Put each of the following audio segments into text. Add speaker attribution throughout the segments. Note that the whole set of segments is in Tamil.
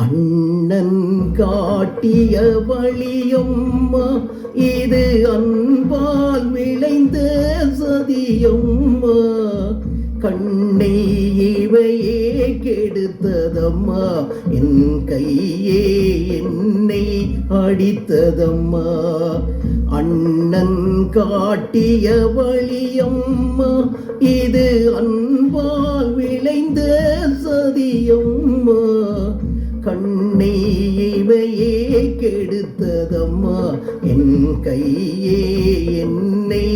Speaker 1: அண்ணன் காட்டிய வழியம்மா, இது அன்பால் விளைந்த சதியம்மா. கண்ணை இவையே கெடுத்ததம்மா, என் கையே என்னை அடித்ததம்மா. அண்ணன் காட்டிய வழியம்மா, இது அன்பால் விளைந்த சதியம்மா. கண்ணை இவையே கெடுத்ததம்மா, என் கையே என்னை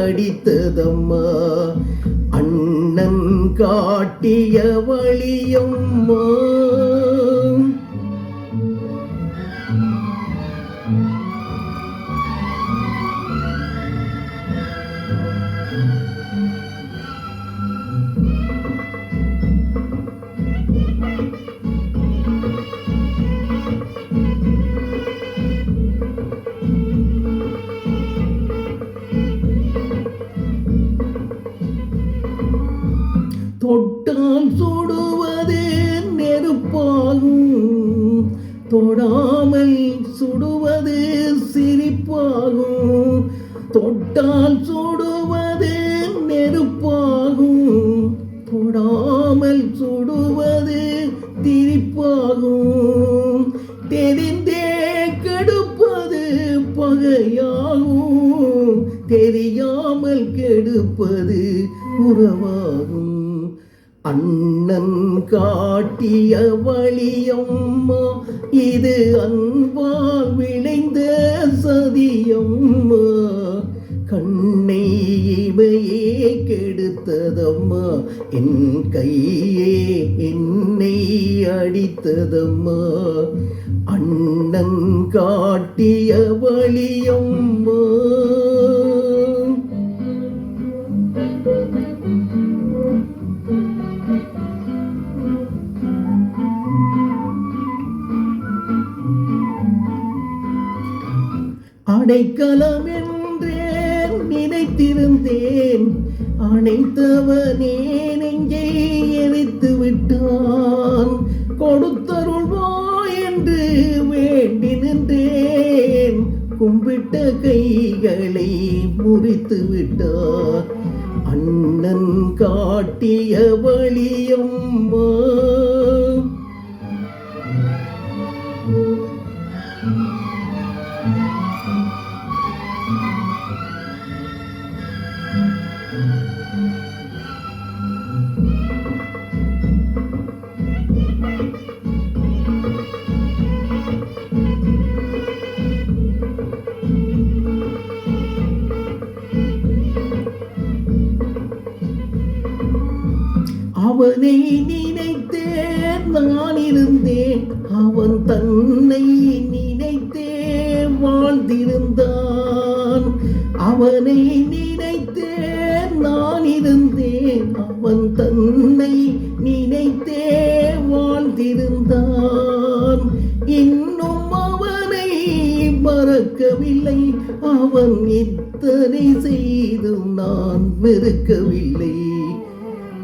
Speaker 1: அடித்ததம்மா. அண்ணன் காட்டிய வழியம்மா. தொட்டால் சுடுவது நெருப்பாகும், தொடாமல் சுடுவது சிரிப்பாகும். தொட்டால் சுடுவது நெருப்பாகும், தொடாமல் சுடுவது திரிப்பாகும். தெரிந்தே கெடுப்பது பகையாகும், தெரியாமல் கெடுப்பது உறவாகும். அண்ணன் காட்டிய வழியம்மா, இது அன்பால் விளைந்த சதியம்மா. கண்ணை இவையே கெடுத்ததம்மா, என் கையே என்னை அடித்ததம்மா. அண்ணன் காட்டிய வழியம்மா. அடைக்கலம் என்றே நினைத்திருந்தேன், அனைத்தவனே நெஞ்சை எரித்து விட்டான். கொடுத்தருள்வா என்று வேண்டி நின்றேன், கும்பிட்ட கைகளை முறித்து விட்டார். அண்ணன் காட்டிய வழியம்மா. அவனை நினைத்தேன் நான் இருந்தேன், அவன் தன்னை நினைத்தே வாழ்ந்திருந்தான். அவனை நினைத்தேன் நான் இருந்தேன், அவன் தன்னை நினைத்தே வாழ்ந்திருந்தான். இன்னும் அவனை மறக்கவில்லை, அவன் இத்தனை செய்தும் நான் வெறுக்கவில்லை.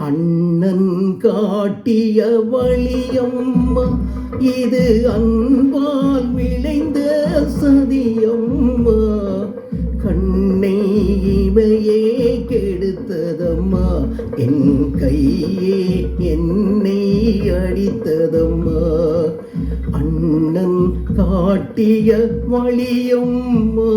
Speaker 1: அண்ணன் காட்டிய வழியம்மா, இது அன்பால் விளைந்த சதியம்மா. கண்ணை இவையே கெடுத்ததம்மா, என் கையே என்னை அடித்ததம்மா. அண்ணன் காட்டிய வழியம்மா.